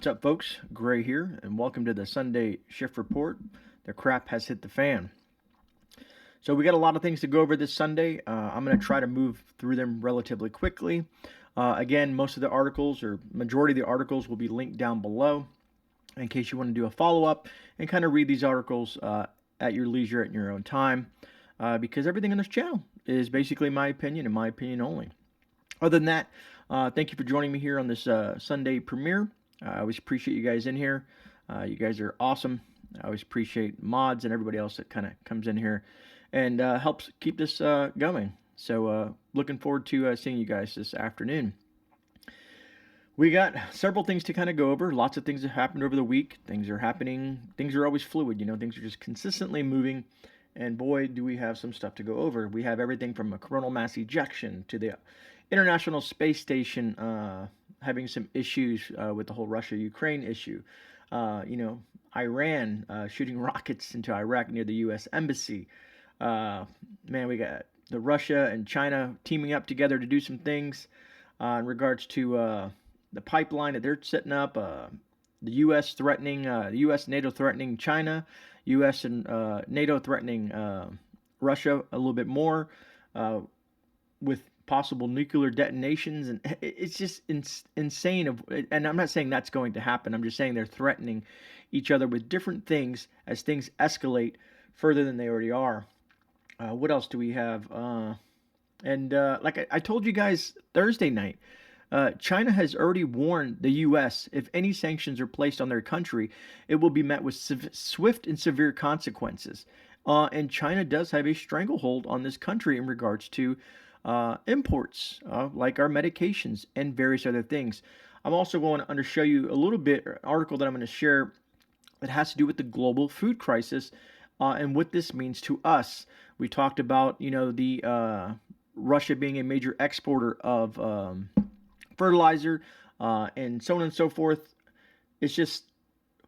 What's up, folks? Gray here, and welcome to the Sunday Shift Report. The crap has hit the fan. So we got a lot of things to go over this Sunday. I'm going to try to move through them relatively quickly. Again, most of the articles, or majority of the articles, will be linked down below in case you want to do a follow-up and kind of read these articles at your leisure, at your own time, because everything on this channel is basically my opinion and my opinion only. Other than that, thank you for joining me here on this Sunday premiere. I always appreciate you guys in here. You guys are awesome. I always appreciate mods and everybody else that kind of comes in here and helps keep this going. So looking forward to seeing you guys this afternoon. We got several things to kind of go over. Lots of things have happened over the week. Things are happening. Things are always fluid. Things are just consistently moving. And boy, do we have some stuff to go over. We have everything from a coronal mass ejection to the International Space Station having some issues with the whole Russia-Ukraine issue. Iran shooting rockets into Iraq near the U.S. Embassy. We got the Russia and China teaming up together to do some things in regards to the pipeline that they're setting up. The U.S. threatening, the U.S. NATO threatening China, U.S. and NATO threatening Russia a little bit more with possible nuclear detonations, and it's just insane. And I'm not saying that's going to happen. I'm just saying they're threatening each other with different things as things escalate further than they already are. What else do we have? Like I told you guys Thursday night, China has already warned the U.S. if any sanctions are placed on their country, it will be met with swift and severe consequences. And China does have a stranglehold on this country in regards to imports, like our medications and various other things. I'm also going to show you a little bit, an article that I'm going to share that has to do with the global food crisis and what this means to us. We talked about, the Russia being a major exporter of fertilizer and so on and so forth. It's just,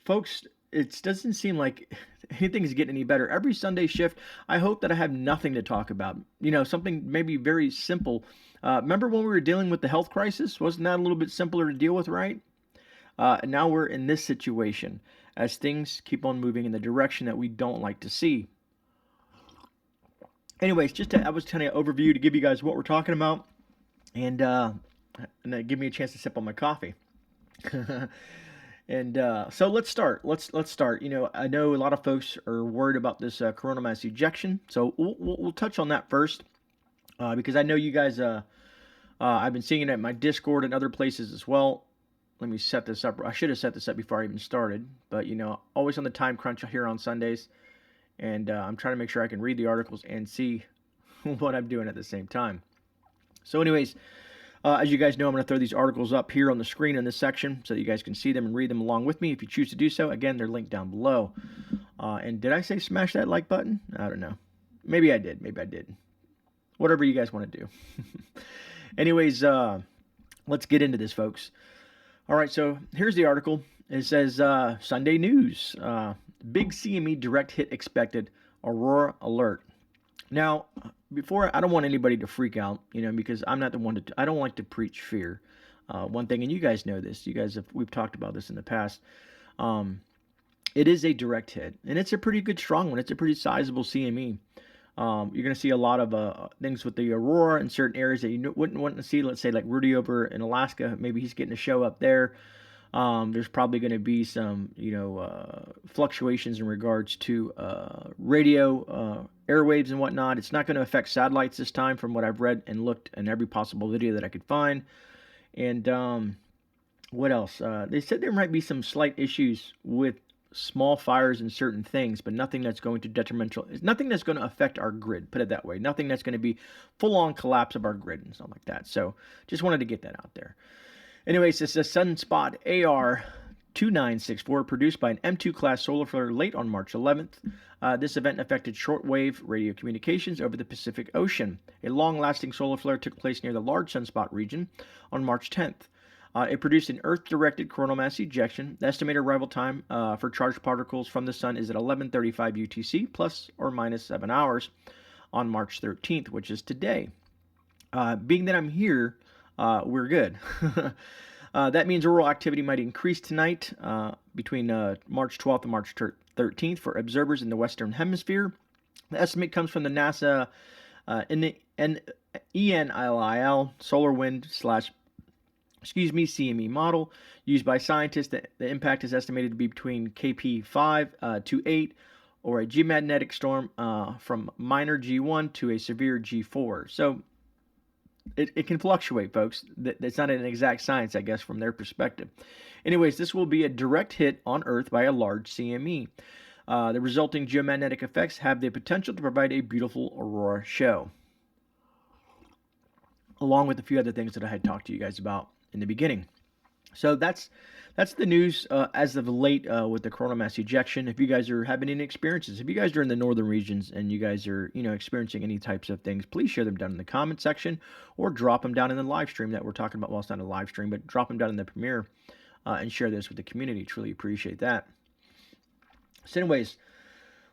folks, it doesn't seem like anything's getting any better. Every Sunday shift, I hope that I have nothing to talk about. Something maybe very simple. Remember when we were dealing with the health crisis? Wasn't that a little bit simpler to deal with, right? And now we're in this situation as things keep on moving in the direction that we don't like to see. Anyways, I was kind of overview to give you guys what we're talking about, and give me a chance to sip on my coffee. And so let's start. Let's start. I know a lot of folks are worried about this coronal mass ejection, so we'll touch on that first because I know you guys. I've been seeing it at my Discord and other places as well. Let me set this up. I should have set this up before I even started, but always on the time crunch here on Sundays, and I'm trying to make sure I can read the articles and see what I'm doing at the same time. So, anyways. As you guys know, I'm going to throw these articles up here on the screen in this section so that you guys can see them and read them along with me if you choose to do so. Again, they're linked down below. And did I say smash that like button? I don't know. Maybe I did. Maybe I did. Whatever you guys want to do. Anyways, let's get into this, folks. All right, so here's the article. It says, Sunday news. Big CME direct hit expected. Aurora alert. Now, before, I don't want anybody to freak out, because I'm not the one I don't like to preach fear. One thing, and you guys know this, we've talked about this in the past. It is a direct hit, and it's a pretty good, strong one. It's a pretty sizable CME. You're going to see a lot of things with the Aurora in certain areas that you wouldn't want to see. Let's say like Rudy over in Alaska, maybe he's getting a show up there. There's probably going to be some, fluctuations in regards to radio airwaves and whatnot. It's not going to affect satellites this time, from what I've read and looked in every possible video that I could find. And what else? They said there might be some slight issues with small fires in certain things, but nothing that's going to nothing that's going to affect our grid. Put it that way. Nothing that's going to be full-on collapse of our grid and stuff like that. So just wanted to get that out there. Anyways, it's a Sunspot AR2964 produced by an M2 class solar flare late on March 11th. This event affected shortwave radio communications over the Pacific Ocean. A long-lasting solar flare took place near the large sunspot region on March 10th. It produced an Earth-directed coronal mass ejection. The estimated arrival time for charged particles from the sun is at 11:35 UTC, plus or minus 7 hours, on March 13th, which is today. Being that I'm here, we're good. That means auroral activity might increase tonight between March 12th and March 13th for observers in the Western Hemisphere. The estimate comes from the NASA ENLIL solar wind slash CME model used by scientists. The impact is estimated to be between KP5 to 8, or a geomagnetic storm from minor G1 to a severe G4. So it can fluctuate, folks. It's not an exact science, I guess, from their perspective. Anyways, this will be a direct hit on Earth by a large CME. The resulting geomagnetic effects have the potential to provide a beautiful aurora show, along with a few other things that I had talked to you guys about in the beginning. So that's the news as of late with the coronal mass ejection. If you guys are having any experiences, if you guys are in the northern regions and you guys are experiencing any types of things, please share them down in the comment section or drop them down in the live stream that we're talking about. Well, it's not a live stream, but drop them down in the premiere and share this with the community. Truly appreciate that. So anyways,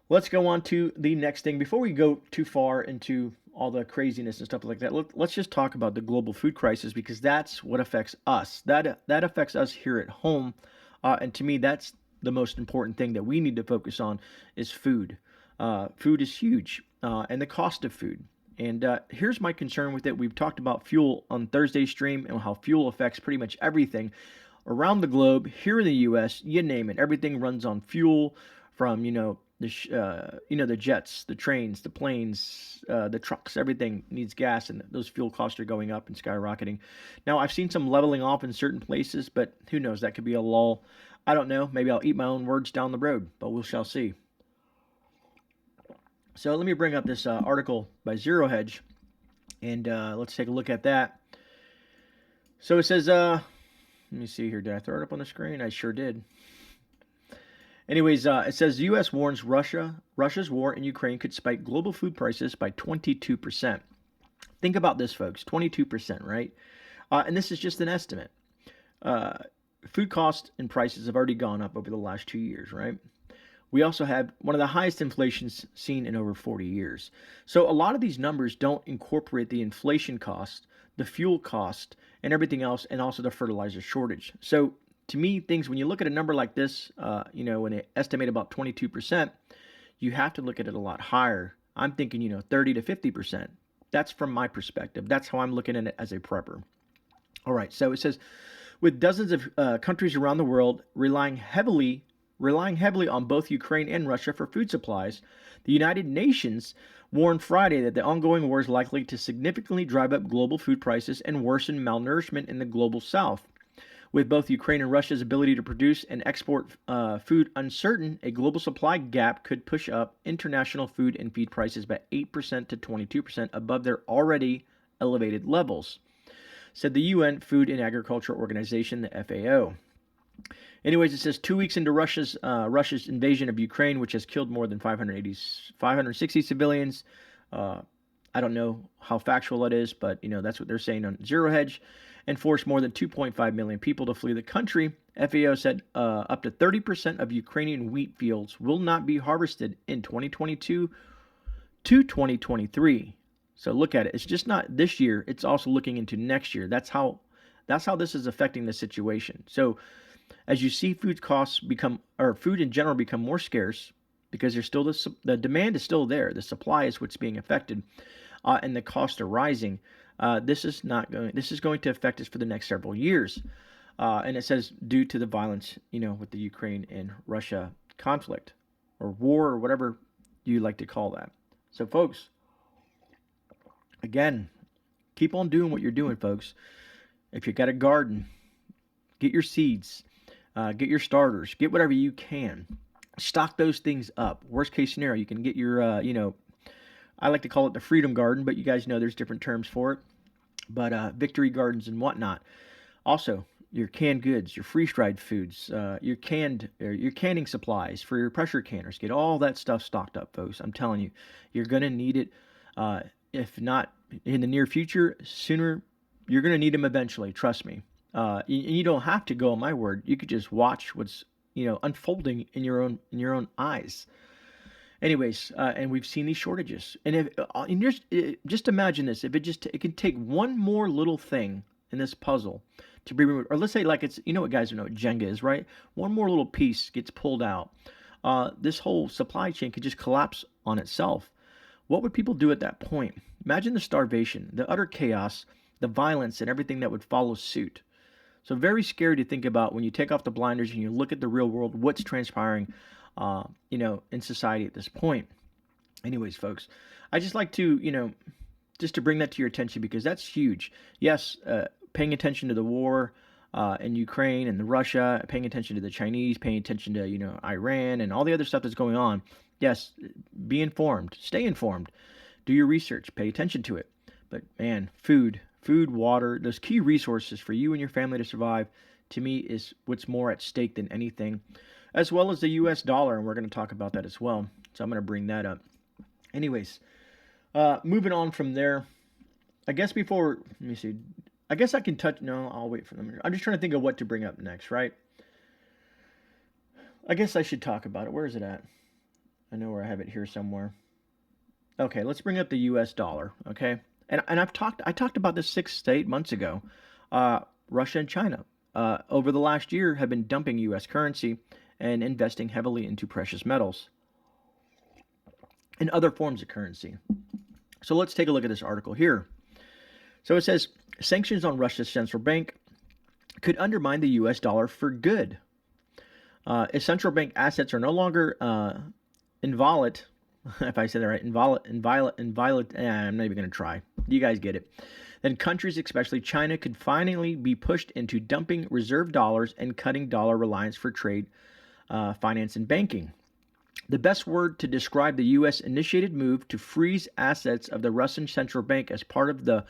let's go on to the next thing. Before we go too far into all the craziness and stuff like that, let's just talk about the global food crisis, because that's what affects us. That affects us here at home, and to me, that's the most important thing that we need to focus on is food. Food is huge, and the cost of food. And here's my concern with it. We've talked about fuel on Thursday's stream and how fuel affects pretty much everything around the globe. Here in the U.S., you name it, everything runs on fuel, from the jets, the trains, the planes, the trucks. Everything needs gas, and those fuel costs are going up and skyrocketing. Now, I've seen some leveling off in certain places, but who knows? That could be a lull. I don't know. Maybe I'll eat my own words down the road, but we shall see. So let me bring up this article by Zero Hedge, and let's take a look at that. So it says, let me see here. Did I throw it up on the screen? I sure did. Anyways, it says the U.S. warns Russia's war in Ukraine could spike global food prices by 22%. Think about this, folks. 22%, right? And this is just an estimate. Food costs and prices have already gone up over the last 2 years, right? We also have one of the highest inflations seen in over 40 years. So a lot of these numbers don't incorporate the inflation cost, the fuel cost, and everything else, and also the fertilizer shortage. So to me, when you look at a number like this, when they estimate about 22%, you have to look at it a lot higher. I'm thinking, 30 to 50%. That's from my perspective. That's how I'm looking at it as a prepper. All right, so it says, with dozens of countries around the world relying heavily on both Ukraine and Russia for food supplies, the United Nations warned Friday that the ongoing war is likely to significantly drive up global food prices and worsen malnourishment in the global south. With both Ukraine and Russia's ability to produce and export food uncertain, a global supply gap could push up international food and feed prices by 8% to 22% above their already elevated levels, said the UN Food and Agriculture Organization, the FAO. Anyways, it says 2 weeks into Russia's invasion of Ukraine, which has killed more than 560 civilians. I don't know how factual that is, but that's what they're saying on Zero Hedge, and forced more than 2.5 million people to flee the country. FAO said up to 30% of Ukrainian wheat fields will not be harvested in 2022 to 2023. So look at it. It's just not this year. It's also looking into next year. That's how this is affecting the situation. So as you see food in general become more scarce, because there's still the demand is still there. The supply is what's being affected, and the costs are rising. This is going to affect us for the next several years. And it says due to the violence, with the Ukraine and Russia conflict or war or whatever you like to call that. So folks, again, keep on doing what you're doing, folks. If you got a garden, get your seeds, get your starters, get whatever you can. Stock those things up. Worst case scenario, you can get your, I like to call it the freedom garden, but you guys know there's different terms for it. But victory gardens and whatnot. Also, your canned goods, your freeze-dried foods, your canning supplies for your pressure canners. Get all that stuff stocked up, folks. I'm telling you, you're gonna need it. If not in the near future, sooner you're gonna need them eventually. Trust me. You don't have to go on my word. You could just watch what's unfolding in your own eyes. Anyways, and we've seen these shortages, and just imagine this: if it can take one more little thing in this puzzle to be removed. Or let's say like it's, you know what guys know what Jenga is, right? One more little piece gets pulled out. This whole supply chain could just collapse on itself. What would people do at that point? Imagine the starvation, the utter chaos, the violence, and everything that would follow suit. So very scary to think about when you take off the blinders and you look at the real world, what's transpiring, in society at this point. Anyways, folks, I just like to, just to bring that to your attention because that's huge. Yes, paying attention to the war in Ukraine and the Russia, paying attention to the Chinese, paying attention to, Iran and all the other stuff that's going on. Yes, be informed, stay informed, do your research, pay attention to it. But man, food, water, those key resources for you and your family to survive, to me, is what's more at stake than anything, as well as the US dollar. And we're going to talk about that as well. So I'm going to bring that up. Anyways, moving on from there, I guess before, let me see. I guess I can touch, no, I'll wait for them. I'm just trying to think of what to bring up next, right? I guess I should talk about it. Where is it at? I know where I have it here somewhere. Okay, let's bring up the US dollar, okay? And I talked about this 6 to 8 months ago. Russia and China over the last year have been dumping US currency and investing heavily into precious metals and other forms of currency. So let's take a look at this article here. So it says sanctions on Russia's central bank could undermine the US dollar for good. If central bank assets are no longer inviolate, if I said that right, inviolate, I'm not even going to try. You guys get it. Then countries, especially China, could finally be pushed into dumping reserve dollars and cutting dollar reliance for trade, finance, and banking. The best word to describe the U.S. initiated move to freeze assets of the Russian central bank as part of the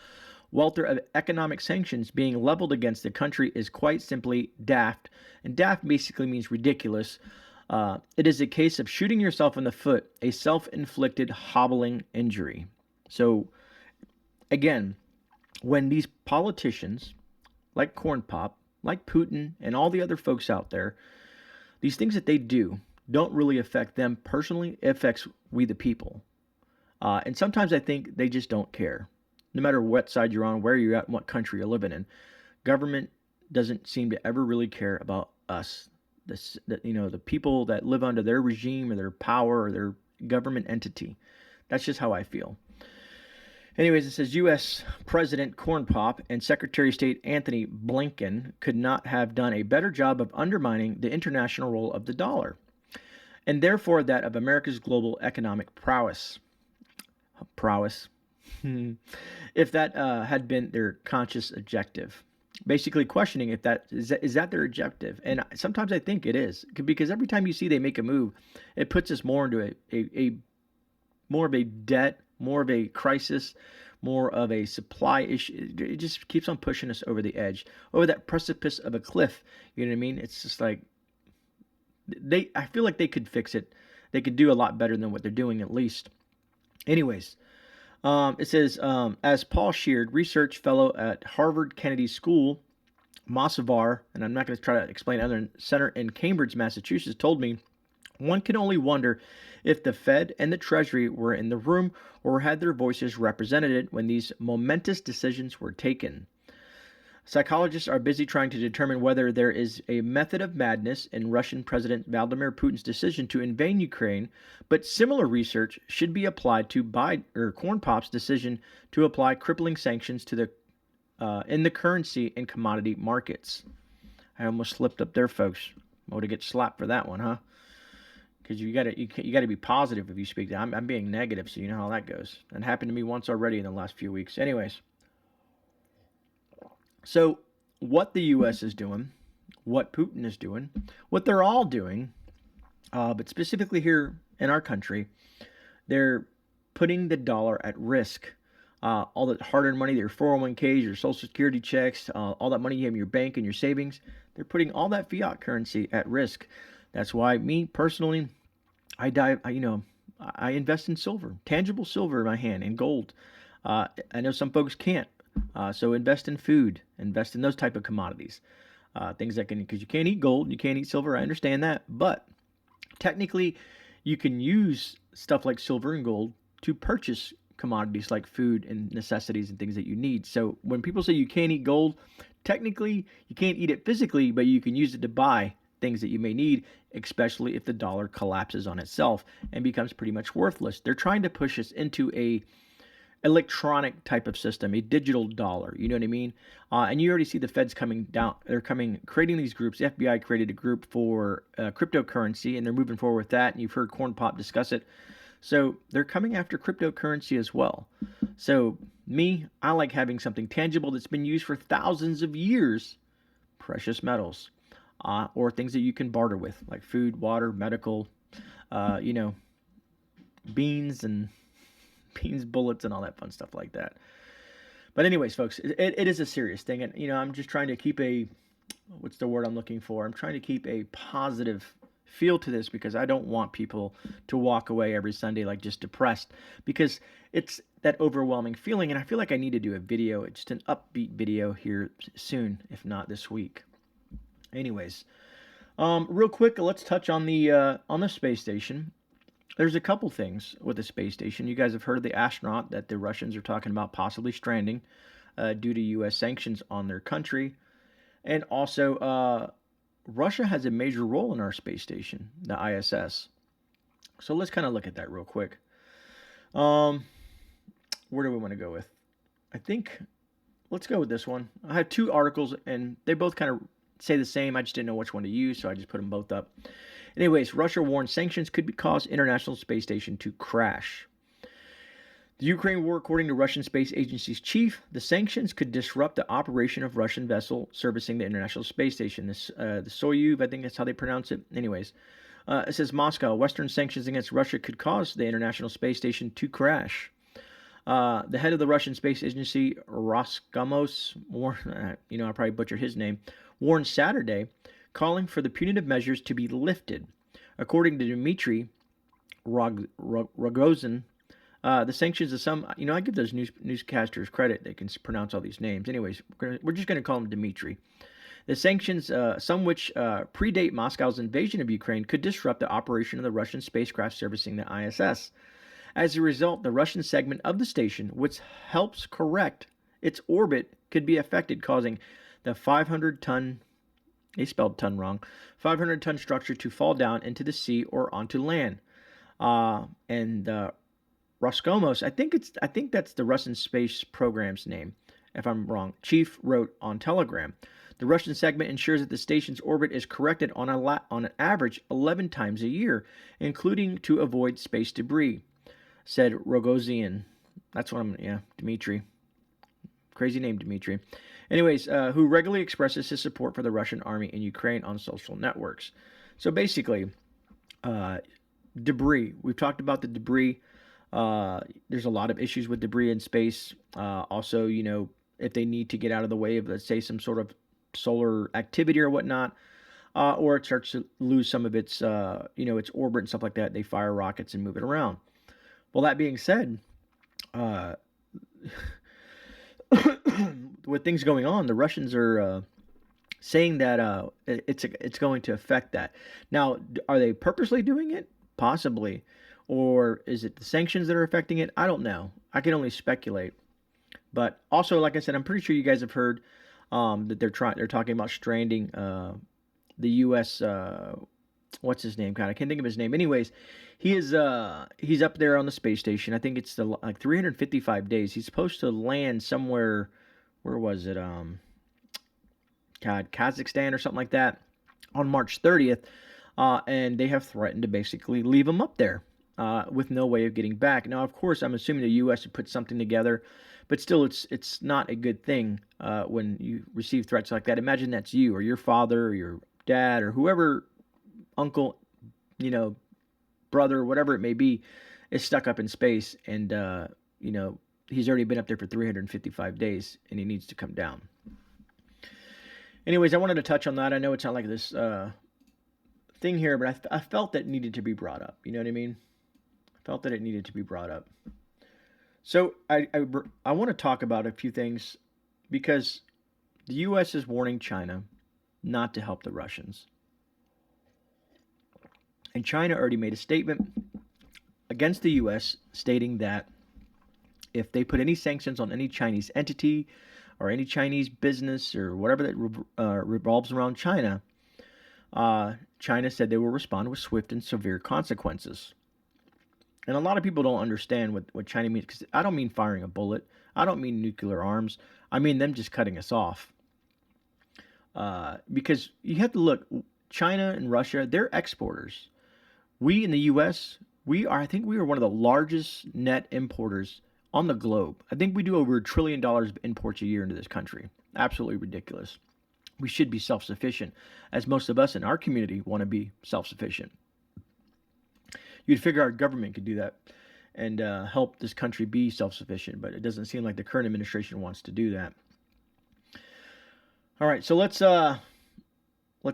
welter of economic sanctions being leveled against the country is quite simply daft. And daft basically means ridiculous. It is a case of shooting yourself in the foot, a self-inflicted hobbling injury. So, again, when these politicians, like Corn Pop, like Putin, and all the other folks out there, these things that they do don't really affect them personally. It affects we the people. And sometimes I think they just don't care. No matter what side you're on, where you're at, and what country you're living in, government doesn't seem to ever really care about us. The people that live under their regime or their power or their government entity. That's just how I feel. Anyways, it says U.S. President Corn Pop and Secretary of State Anthony Blinken could not have done a better job of undermining the international role of the dollar, and therefore that of America's global economic prowess. If that had been their conscious objective. Basically questioning if that is that their objective. And sometimes I think it is, because every time you see they make a move, it puts us more into a more of a debt, more of a crisis, more of a supply issue. It just keeps on pushing us over the edge, over that precipice of a cliff. You know what I mean? It's just like I feel like they could fix it. They could do a lot better than what they're doing, at least. Anyways, it says, as Paul Sheard, research fellow at Harvard Kennedy School, Malabar, and I'm not going to try to explain other center in Cambridge, Massachusetts, told me, one can only wonder if the Fed and the Treasury were in the room or had their voices represented when these momentous decisions were taken. Psychologists are busy trying to determine whether there is a method of madness in Russian President Vladimir Putin's decision to invade Ukraine, but similar research should be applied to Corn Pop's decision to apply crippling sanctions to the in the currency and commodity markets. I almost slipped up there, folks. I would have get slapped for that one, huh? Because you gotta be positive if you speak. I'm being negative, so you know how that goes. That happened to me once already in the last few weeks. Anyways. So what the U.S. is doing, what Putin is doing, what they're all doing, but specifically here in our country, they're putting the dollar at risk. All that hard-earned money, your 401ks, your Social Security checks, all that money you have in your bank and your savings, they're putting all that fiat currency at risk. That's why me personally, I invest in silver, tangible silver in my hand, and gold. I know some folks can't. So invest in food, invest in those type of commodities, things that because you can't eat gold, you can't eat silver. I understand that, but technically you can use stuff like silver and gold to purchase commodities like food and necessities and things that you need. So when people say you can't eat gold, technically you can't eat it physically, but you can use it to buy things that you may need, especially if the dollar collapses on itself and becomes pretty much worthless. They're trying to push us into a electronic type of system, a digital dollar. You know what I mean? And you already see the Feds coming down. They're creating these groups. The FBI created a group for cryptocurrency, and they're moving forward with that. And you've heard Corn Pop discuss it. So they're coming after cryptocurrency as well. So I like having something tangible that's been used for thousands of years, precious metals, or things that you can barter with, like food, water, medical, beans and bullets, and all that fun stuff like that. But anyways, folks, it is a serious thing, and I'm just trying to keep what's the word I'm looking for? I'm trying to keep a positive feel to this, because I don't want people to walk away every Sunday like just depressed, because it's that overwhelming feeling, and I feel like I need to do a video, just an upbeat video here soon, if not this week. Anyways, real quick, let's touch on the space station. There's a couple things with the space station. You guys have heard of the astronaut that the Russians are talking about possibly stranding due to U.S. sanctions on their country. And also, Russia has a major role in our space station, the ISS. So let's kind of look at that real quick. Where do we want to go with? I think let's go with this one. I have two articles, and they both kind of say the same. I just didn't know which one to use, so I just put them both up. Anyways, Russia warns sanctions could cause International Space Station to crash. The Ukraine war, according to Russian Space Agency's chief, the sanctions could disrupt the operation of Russian vessel servicing the International Space Station. The Soyuz, I think that's how they pronounce it. Anyways, it says Moscow, Western sanctions against Russia could cause the International Space Station to crash. The head of the Russian Space Agency, Roscosmos, I probably butchered his name, warned Saturday, calling for the punitive measures to be lifted. According to Dmitry Rogozin, the sanctions of some, I give those newscasters credit. They can pronounce all these names. Anyways, we're just going to call him Dmitry. The sanctions, some which predate Moscow's invasion of Ukraine, could disrupt the operation of the Russian spacecraft servicing the ISS. As a result, the Russian segment of the station, which helps correct its orbit, could be affected, causing the 500-ton, they spelled ton wrong, 500-ton structure to fall down into the sea or onto land. And Roscosmos, I think that's the Russian space program's name, if I'm wrong, chief wrote on Telegram. The Russian segment ensures that the station's orbit is corrected on an average 11 times a year, including to avoid space debris, said Rogozin. That's what Dmitry. Crazy name, Dmitry. Anyways, who regularly expresses his support for the Russian army in Ukraine on social networks. So basically, debris. We've talked about the debris. There's a lot of issues with debris in space. Also, if they need to get out of the way of, let's say, some sort of solar activity or whatnot, or it starts to lose some of its, its orbit and stuff like that, they fire rockets and move it around. Well, that being said, with things going on, the Russians are saying that it's going to affect that. Now, are they purposely doing it? Possibly. Or is it the sanctions that are affecting it? I don't know. I can only speculate. But also, like I said, I'm pretty sure you guys have heard that they're talking about stranding the U.S. What's his name? God, I can't think of his name. Anyways, he's up there on the space station. I think it's like 355 days. He's supposed to land somewhere. Where was it? Kazakhstan or something like that on March 30th. And they have threatened to basically leave him up there with no way of getting back. Now, of course, I'm assuming the U.S. would put something together, but still, it's not a good thing when you receive threats like that. Imagine that's you or your father or your dad or whoever, uncle, brother, whatever it may be, is stuck up in space, and he's already been up there for 355 days, and he needs to come down. Anyways, I wanted to touch on that. I know it's not like this thing here, but I felt that it needed to be brought up. You know what I mean? I felt that it needed to be brought up. So I want to talk about a few things, because the U.S. is warning China not to help the Russians. And China already made a statement against the U.S. stating that if they put any sanctions on any Chinese entity or any Chinese business or whatever that revolves around China, China said they will respond with swift and severe consequences. And a lot of people don't understand what China means, because I don't mean firing a bullet. I don't mean nuclear arms. I mean them just cutting us off. Because you have to look, China and Russia, they're exporters. We in the U.S., I think we are one of the largest net importers on the globe. I think we do over $1 trillion of imports a year into this country. Absolutely ridiculous. We should be self-sufficient, as most of us in our community want to be self-sufficient. You'd figure our government could do that and help this country be self-sufficient, but it doesn't seem like the current administration wants to do that. All right, so let's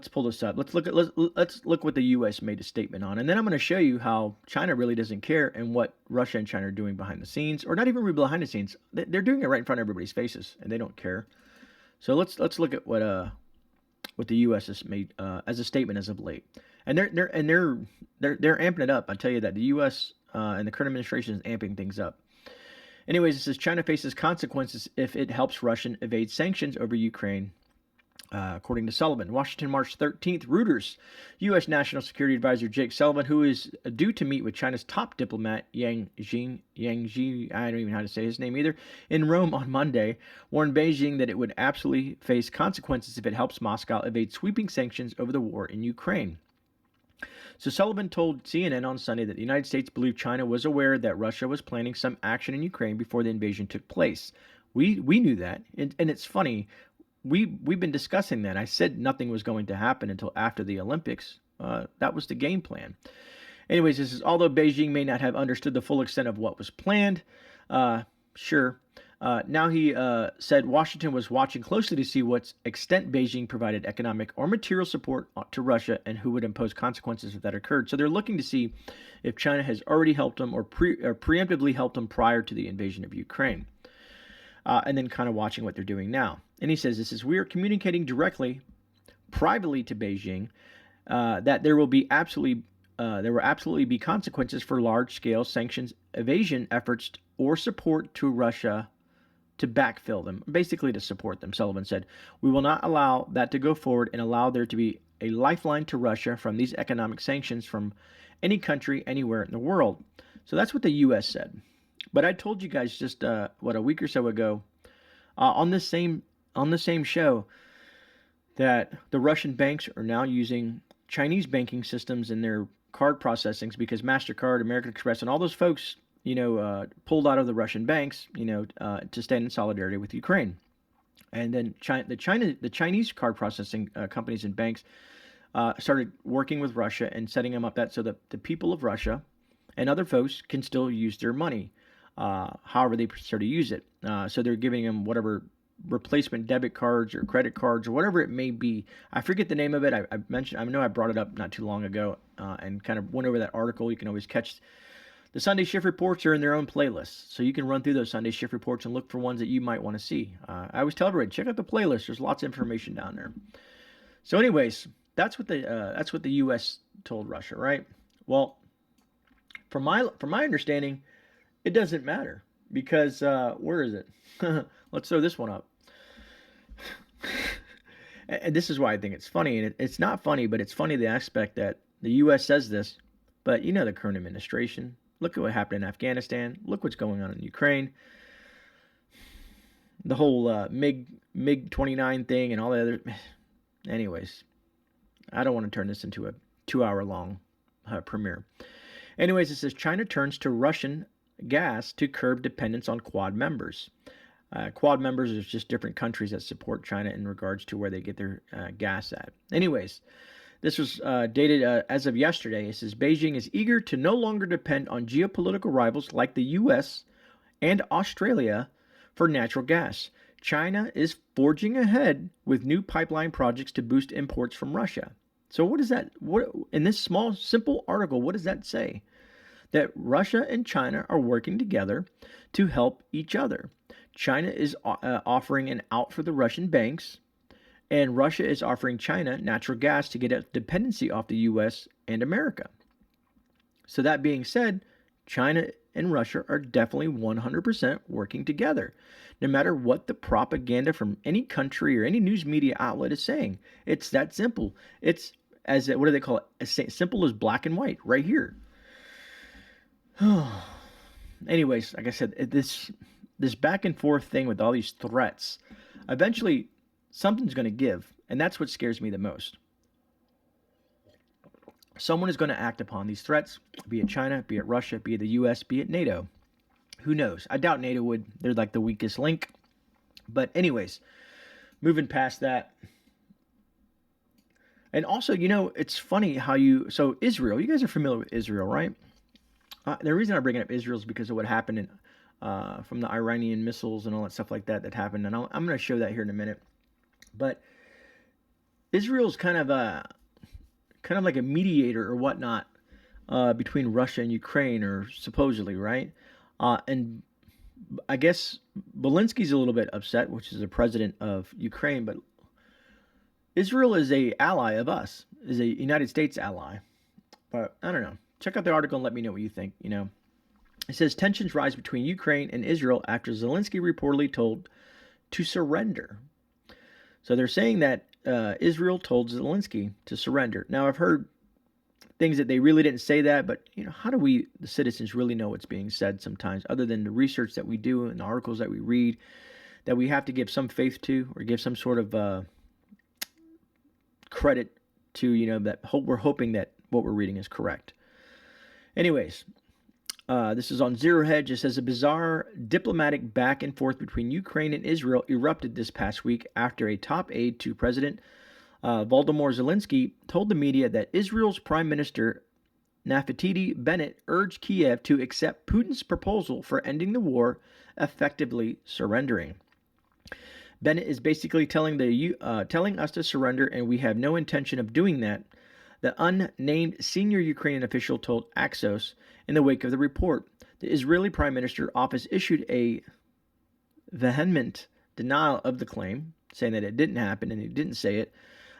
pull this up. Let's look what the U.S. made a statement on, and then I'm going to show you how China really doesn't care and what Russia and China are doing behind the scenes, or not even really behind the scenes. They're doing it right in front of everybody's faces, and they don't care. So let's look at what the U.S. has made as a statement as of late, and they're amping it up. I tell you that the U.S. And the current administration is amping things up. Anyways, it says China faces consequences if it helps Russia evade sanctions over Ukraine. According to Sullivan, Washington, March 13th, Reuters, U.S. National Security Advisor Jake Sullivan, who is due to meet with China's top diplomat Yang Jiechi, I don't even know how to say his name either, in Rome on Monday, warned Beijing that it would absolutely face consequences if it helps Moscow evade sweeping sanctions over the war in Ukraine. So Sullivan told CNN on Sunday that the United States believed China was aware that Russia was planning some action in Ukraine before the invasion took place. We knew that, and it's funny. We've been discussing that. I said nothing was going to happen until after the Olympics. That was the game plan. Anyways, this is, although Beijing may not have understood the full extent of what was planned, sure. Now he said Washington was watching closely to see what extent Beijing provided economic or material support to Russia and who would impose consequences if that occurred. So they're looking to see if China has already helped them or preemptively helped them prior to the invasion of Ukraine. And then kind of watching what they're doing now. And he says, this is, we are communicating directly, privately to Beijing, that there will absolutely be consequences for large-scale sanctions evasion efforts or support to Russia to backfill them, basically to support them, Sullivan said. We will not allow that to go forward and allow there to be a lifeline to Russia from these economic sanctions from any country anywhere in the world. So that's what the U.S. said. But I told you guys just a week or so ago on this same show that the Russian banks are now using Chinese banking systems in their card processings because MasterCard, American Express, and all those folks, pulled out of the Russian banks, to stand in solidarity with Ukraine. And then the Chinese card processing companies and banks started working with Russia and setting them up so that the people of Russia and other folks can still use their money. However they prefer to use it. So they're giving them whatever replacement debit cards or credit cards or whatever it may be. I forget the name of it. I know I brought it up not too long ago and kind of went over that article. You can always catch the Sunday Shift Reports are in their own playlist. So you can run through those Sunday Shift Reports and look for ones that you might want to see. I always tell everybody, check out the playlist. There's lots of information down there. So anyways, that's what the U.S. told Russia, right? Well, from my understanding, it doesn't matter because where is it? Let's throw this one up. And this is why I think it's funny. And it's not funny, but it's funny the aspect that the U.S. says this, but the current administration. Look at what happened in Afghanistan. Look what's going on in Ukraine. The whole MiG-29 thing and all the other. Anyways, I don't want to turn this into a 2-hour-long premiere. Anyways, it says China turns to Russian gas to curb dependence on Quad members. Quad members are just different countries that support China in regards to where they get their gas at. Anyways, this was dated as of yesterday. It says Beijing is eager to no longer depend on geopolitical rivals like the U.S. and Australia for natural gas. China is forging ahead with new pipeline projects to boost imports from Russia. So what is that? What in this small, simple article, what does that say? That Russia and China are working together to help each other. China is offering an out for the Russian banks, and Russia is offering China natural gas to get a dependency off the U.S. and America. So that being said, China and Russia are definitely 100% working together, no matter what the propaganda from any country or any news media outlet is saying. It's that simple. It's as what do they call it? As simple as black and white, right here. Anyways, like I said, this back and forth thing with all these threats, eventually something's going to give, and that's what scares me the most. Someone is going to act upon these threats, be it China, be it Russia, be it the US, be it NATO. Who knows? I doubt NATO would. They're like the weakest link. But anyways, moving past that. And also, it's funny how so Israel, you guys are familiar with Israel, right? The reason I bring up Israel is because of what happened from the Iranian missiles and all that stuff like that happened. And I'm going to show that here in a minute. But Israel's kind of like a mediator or whatnot between Russia and Ukraine, or supposedly, right? And I guess Zelensky's a little bit upset, which is the president of Ukraine, but Israel is a ally of us, is a United States ally. But I don't know. Check out the article and let me know what you think. It says tensions rise between Ukraine and Israel after Zelensky reportedly told to surrender. So they're saying that Israel told Zelensky to surrender. Now, I've heard things that they really didn't say that, but how do we, the citizens, really know what's being said sometimes, other than the research that we do and the articles that we read, that we have to give some faith to or give some sort of credit to, that we're hoping that what we're reading is correct. Anyways, this is on Zero Hedge. It says a bizarre diplomatic back and forth between Ukraine and Israel erupted this past week after a top aide to President Volodymyr Zelensky told the media that Israel's Prime Minister Naftali Bennett urged Kiev to accept Putin's proposal for ending the war, effectively surrendering. Bennett is basically telling us to surrender, and we have no intention of doing that, the unnamed senior Ukrainian official told Axios in the wake of the report. The Israeli Prime Minister office issued a vehement denial of the claim, saying that it didn't happen and he didn't say it.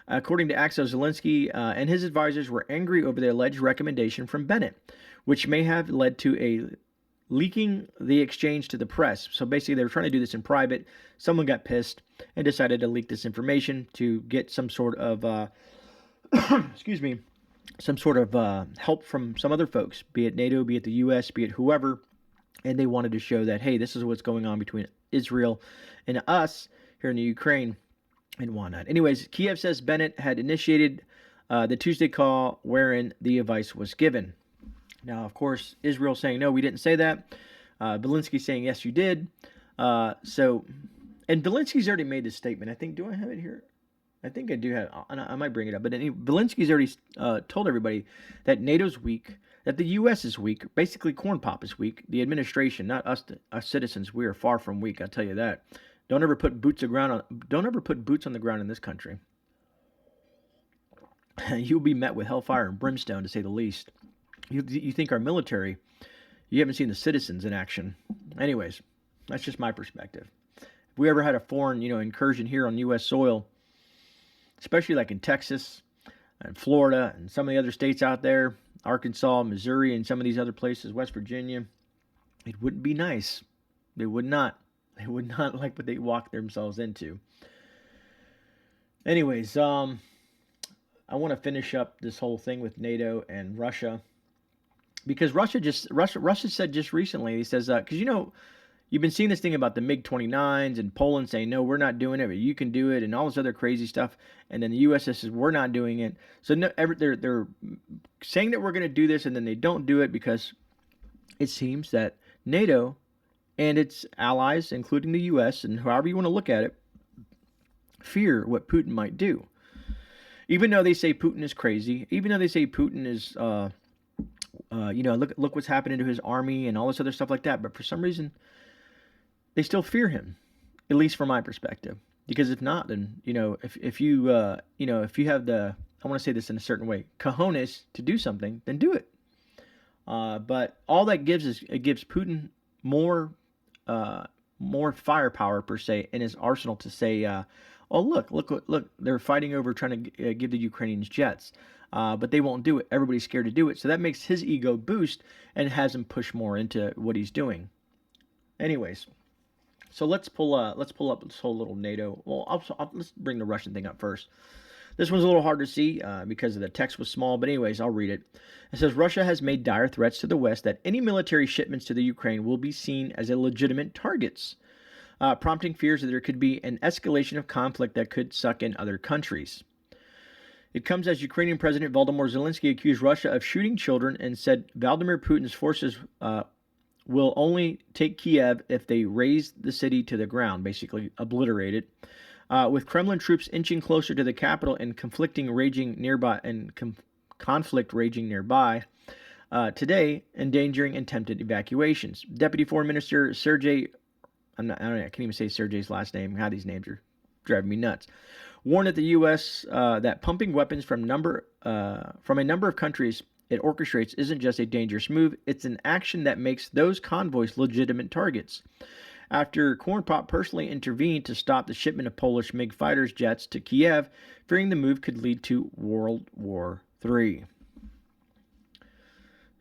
According to Axios, Zelensky and his advisors were angry over the alleged recommendation from Bennett, which may have led to a leaking the exchange to the press. So basically, they were trying to do this in private. Someone got pissed and decided to leak this information to get some sort of some sort of help from some other folks, be it NATO, be it the US, be it whoever. And they wanted to show that, hey, this is what's going on between Israel and us here in the Ukraine and whatnot. Anyways, Kiev says Bennett had initiated the Tuesday call wherein the advice was given. Now, of course, Israel saying, no, we didn't say that. Zelensky saying, yes, you did. And Zelensky's already made this statement. I think, do I have it here? I think I do have, I might bring it up. But Zelensky's already told everybody that NATO's weak, that the U.S. is weak, basically Corn Pop is weak. The administration, not us citizens, we are far from weak, I'll tell you that. Don't ever put boots on the ground in this country. You'll be met with hellfire and brimstone, to say the least. You think our military, you haven't seen the citizens in action. Anyways, that's just my perspective. If we ever had a foreign, incursion here on U.S. soil, especially like in Texas and Florida and some of the other states out there, Arkansas, Missouri, and some of these other places, West Virginia, it wouldn't be nice. They would not. They would not like what they walked themselves into. Anyways, I want to finish up this whole thing with NATO and Russia, because Russia said just recently, he says, because you've been seeing this thing about the MiG-29s and Poland saying, no, we're not doing it, but you can do it, and all this other crazy stuff. And then the U.S. says, we're not doing it. So they're saying that we're going to do this, and then they don't do it because it seems that NATO and its allies, including the U.S., and however you want to look at it, fear what Putin might do. Even though they say Putin is crazy, even though they say Putin is, look what's happening to his army and all this other stuff like that, but for some reason, they still fear him, at least from my perspective. Because if not, then if you have the, I want to say this in a certain way, cojones to do something, then do it. But all that gives is it gives Putin more firepower per se in his arsenal to say, Oh, look, they're fighting over trying to give the Ukrainians jets, but they won't do it. Everybody's scared to do it, so that makes his ego boost and has him push more into what he's doing. Anyways, so let's pull up this whole little NATO. Well, let's bring the Russian thing up first. This one's a little hard to see because the text was small, but anyways, I'll read it. It says Russia has made dire threats to the West that any military shipments to the Ukraine will be seen as legitimate targets, prompting fears that there could be an escalation of conflict that could suck in other countries. It comes as Ukrainian President Volodymyr Zelensky accused Russia of shooting children and said Vladimir Putin's forces will only take Kiev if they raze the city to the ground, basically obliterate it. With Kremlin troops inching closer to the capital and conflict raging nearby, today, endangering attempted evacuations. Deputy Foreign Minister Sergei, I can't even say Sergei's last name. How these names are driving me nuts. Warned that the U.S. That pumping weapons from a number of countries it orchestrates isn't just a dangerous move; it's an action that makes those convoys legitimate targets. After Corn Pop personally intervened to stop the shipment of Polish MiG fighters jets to Kiev, fearing the move could lead to World War III.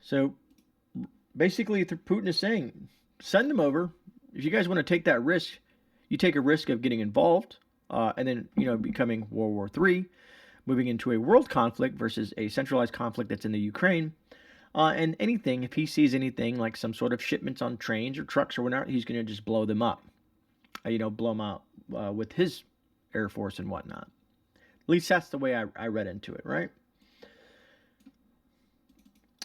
So basically, Putin is saying, send them over. If you guys want to take that risk, you take a risk of getting involved and then, becoming World War III, moving into a world conflict versus a centralized conflict that's in the Ukraine. And anything, if he sees anything like some sort of shipments on trains or trucks or whatnot, he's going to just blow them up. Blow them out with his Air Force and whatnot. At least that's the way I read into it, right?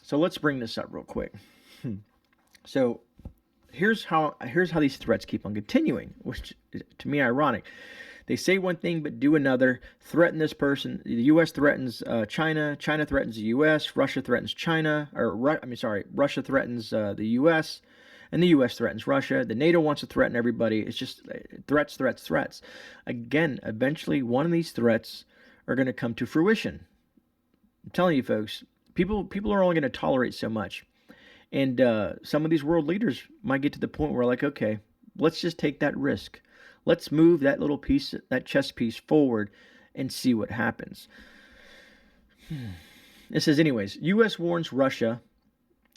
So let's bring this up real quick. So here's how these threats keep on continuing, which is, to me, ironic. They say one thing but do another, threaten this person. The U.S. threatens China. China threatens the U.S. Russia threatens China. Russia threatens the U.S. And the U.S. threatens Russia. The NATO wants to threaten everybody. It's just threats. Again, eventually one of these threats are going to come to fruition. I'm telling you, folks, people are only going to tolerate so much. And some of these world leaders might get to the point where, like, okay, let's just take that risk. Let's move that little piece, that chess piece forward and see what happens. It says, anyways, U.S. warns Russia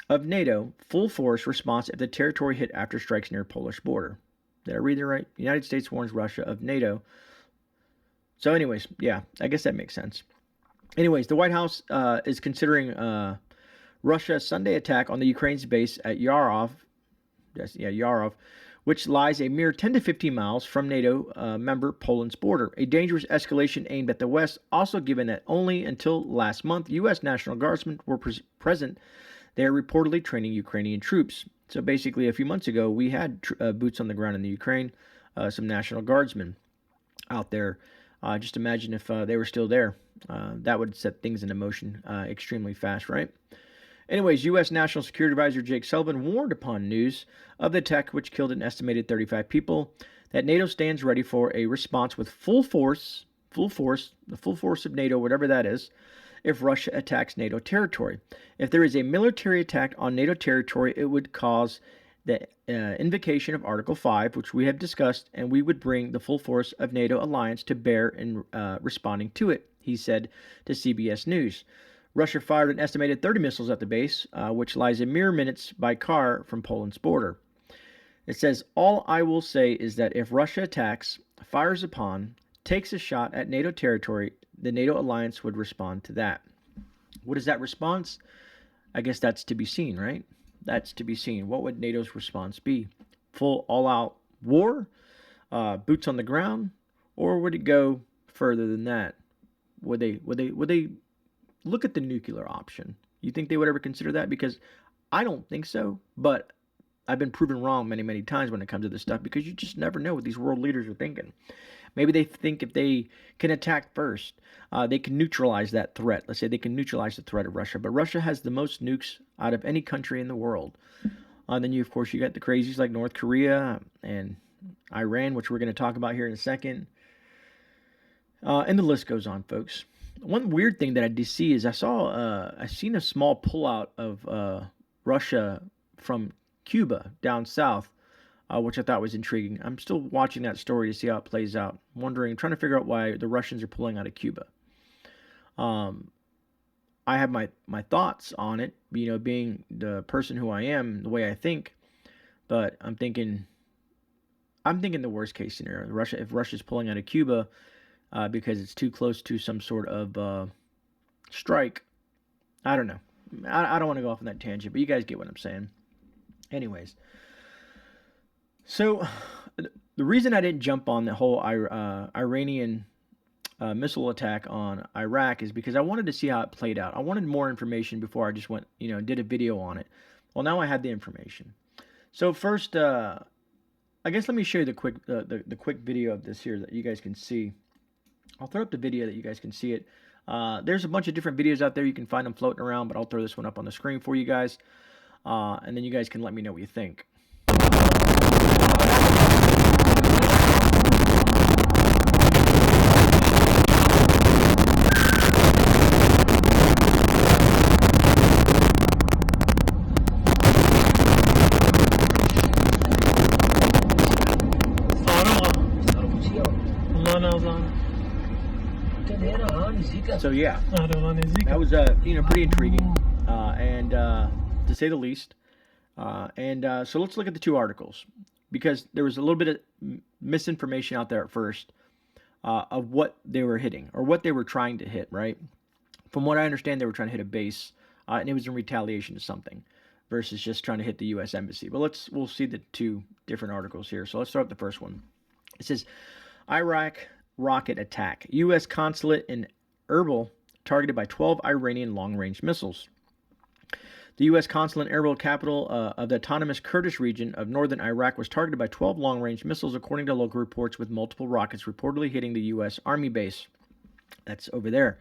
of NATO full force response if the territory hit after strikes near Polish border. Did I read that right? The United States warns Russia of NATO. So anyways, yeah, I guess that makes sense. Anyways, the White House is considering Russia's Sunday attack on the Ukraine's base at Yarov, which lies a mere 10 to 15 miles from NATO member Poland's border. A dangerous escalation aimed at the West, also given that only until last month, U.S. National Guardsmen were present. They are reportedly training Ukrainian troops. So basically, a few months ago, we had boots on the ground in the Ukraine, some National Guardsmen out there. Just imagine if they were still there. That would set things into motion extremely fast, right? Anyways, U.S. National Security Advisor Jake Sullivan warned upon news of the attack, which killed an estimated 35 people, that NATO stands ready for a response with the full force of NATO, whatever that is, if Russia attacks NATO territory. If there is a military attack on NATO territory, it would cause the invocation of Article 5, which we have discussed, and we would bring the full force of NATO alliance to bear in responding to it, he said to CBS News. Russia fired an estimated 30 missiles at the base, which lies a mere minutes by car from Poland's border. It says, all I will say is that if Russia attacks, fires upon, takes a shot at NATO territory, the NATO alliance would respond to that. What is that response? I guess that's to be seen, right? That's to be seen. What would NATO's response be? Full all-out war? Boots on the ground? Or would it go further than that? Would they look at the nuclear option? You think they would ever consider that? Because I don't think so, but I've been proven wrong many, many times when it comes to this stuff, because you just never know what these world leaders are thinking. Maybe they think if they can attack first, they can neutralize that threat. Let's say they can neutralize the threat of Russia, but Russia has the most nukes out of any country in the world. Then you got the crazies like North Korea and Iran, which we're going to talk about here in a second. And the list goes on, folks. One weird thing that I did see is I seen a small pullout of Russia from Cuba down south. which I thought was intriguing. I'm still watching that story to see how it plays out. Wondering, trying to figure out why the Russians are pulling out of Cuba. I have my thoughts on it, being the person who I am, the way I think, but I'm thinking the worst case scenario. If Russia's pulling out of Cuba because it's too close to some sort of strike, I don't know. I don't want to go off on that tangent, but you guys get what I'm saying. Anyways, so the reason I didn't jump on the whole Iranian missile attack on Iraq is because I wanted to see how it played out. I wanted more information before I just went, did a video on it. Well, now I have the information. So first, I guess let me show you the quick video of this here that you guys can see. I'll throw up the video that you guys can see it. There's a bunch of different videos out there. You can find them floating around, but I'll throw this one up on the screen for you guys. And then you guys can let me know what you think. So yeah, that was pretty intriguing, and to say the least. So let's look at the two articles, because there was a little bit of misinformation out there at first of what they were hitting or what they were trying to hit. Right? From what I understand, they were trying to hit a base, and it was in retaliation to something, versus just trying to hit the U.S. Embassy. But we'll see the two different articles here. So let's start with the first one. It says Iraq rocket attack. U.S. consulate in Erbil targeted by 12 Iranian long-range missiles. The U.S. consulate in Erbil, capital of the autonomous Kurdish region of northern Iraq, was targeted by 12 long-range missiles, according to local reports, with multiple rockets reportedly hitting the U.S. Army base. That's over there.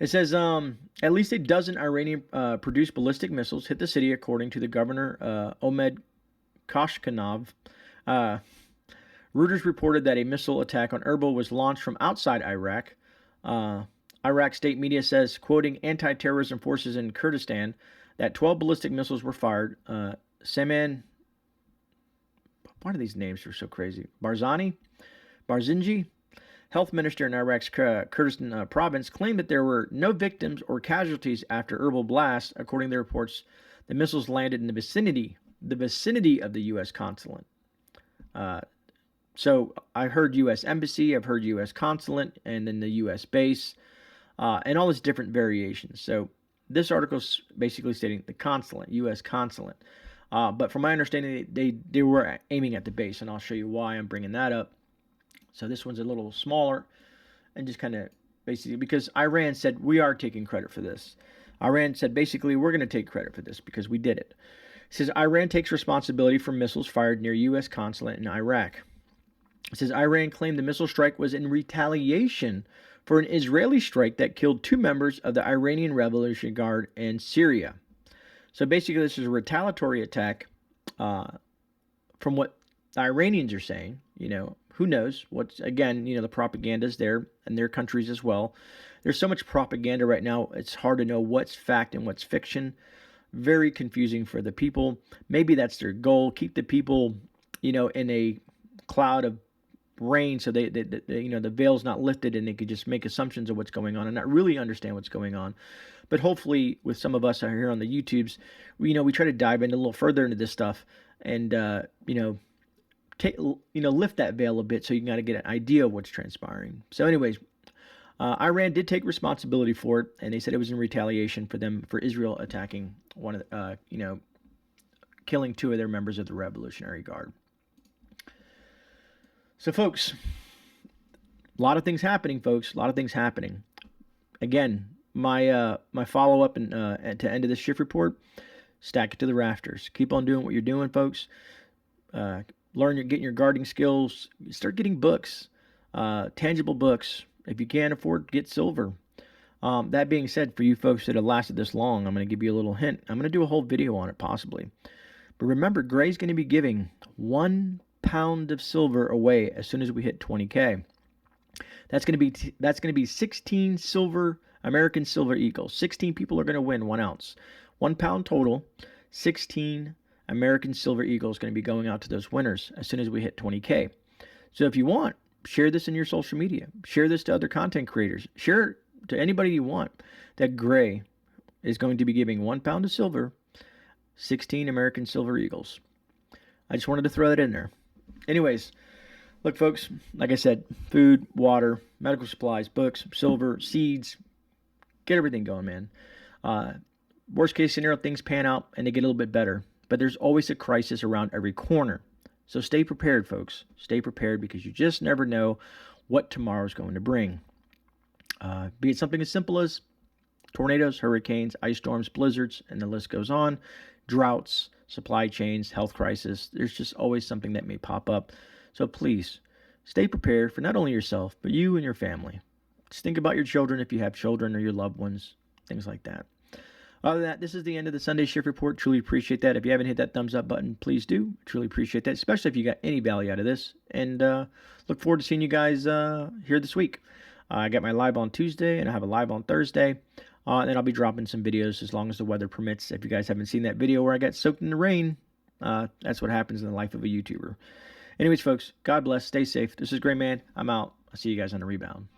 It says at least a dozen Iranian-produced ballistic missiles hit the city, according to the governor, Omed Koshkanov. Reuters reported that a missile attack on Erbil was launched from outside Iraq. Iraq state media says, quoting anti-terrorism forces in Kurdistan, that 12 ballistic missiles were fired. Seman, why do these names are so crazy? Barzanji, health minister in Iraq's Kurdistan province, claimed that there were no victims or casualties after Erbil blast. According to the reports, the missiles landed in the vicinity of the U.S. consulate. So I heard U.S. Embassy, I've heard U.S. consulate, and then the U.S. base, and all these different variations. So this article is basically stating the consulate, U.S. consulate. But from my understanding, they were aiming at the base, and I'll show you why I'm bringing that up. So this one's a little smaller, and just kind of basically, because Iran said, we are taking credit for this. Iran said, basically, we're going to take credit for this because we did it. It says, Iran takes responsibility for missiles fired near U.S. consulate in Iraq. It says Iran claimed the missile strike was in retaliation for an Israeli strike that killed 2 members of the Iranian Revolutionary Guard in Syria. So basically, this is a retaliatory attack from what the Iranians are saying. Who knows? The propaganda is there in their countries as well. There's so much propaganda right now, it's hard to know what's fact and what's fiction. Very confusing for the people. Maybe that's their goal, keep the people, in a cloud of rain, so they the veil's not lifted, and they could just make assumptions of what's going on and not really understand what's going on. But hopefully, with some of us out here on the YouTubes, we try to dive in a little further into this stuff, and lift that veil a bit, so you got to get an idea of what's transpiring. So, anyways, Iran did take responsibility for it, and they said it was in retaliation for Israel attacking killing 2 of their members of the Revolutionary Guard. So, folks, a lot of things happening, folks. A lot of things happening. Again, my follow-up and to end of this shift report, stack it to the rafters. Keep on doing what you're doing, folks. Getting your guarding skills. Start getting books, tangible books. If you can't afford, get silver. That being said, for you folks that have lasted this long, I'm going to give you a little hint. I'm going to do a whole video on it, possibly. But remember, Grey's going to be giving 1 pound of silver away as soon as we hit 20K. That's going to be 16 American silver eagles. 16 people are going to win 1 ounce. 1 pound total, 16 American Silver Eagle is going to be going out to those winners as soon as we hit 20K. So if you want, share this in your social media. Share this to other content creators. Share it to anybody you want that Grey is going to be giving 1 pound of silver, 16 American Silver Eagles. I just wanted to throw that in there. Anyways, look, folks, like I said, food, water, medical supplies, books, silver, seeds, get everything going, man. Worst case scenario, things pan out and they get a little bit better. But there's always a crisis around every corner. So stay prepared, folks. Stay prepared because you just never know what tomorrow's going to bring. Be it something as simple as tornadoes, hurricanes, ice storms, blizzards, and the list goes on. Droughts, supply chains, health crisis. There's just always something that may pop up. So please stay prepared for not only yourself, but you and your family. Just think about your children if you have children or your loved ones, things like that. Other than that, this is the end of the Sunday Shift Report. Truly appreciate that. If you haven't hit that thumbs up button, please do. Truly appreciate that, especially if you got any value out of this. And look forward to seeing you guys here this week. I got my live on Tuesday, and I have a live on Thursday. And then I'll be dropping some videos as long as the weather permits. If you guys haven't seen that video where I got soaked in the rain, that's what happens in the life of a YouTuber. Anyways, folks, God bless. Stay safe. This is GreyMan. I'm out. I'll see you guys on the rebound.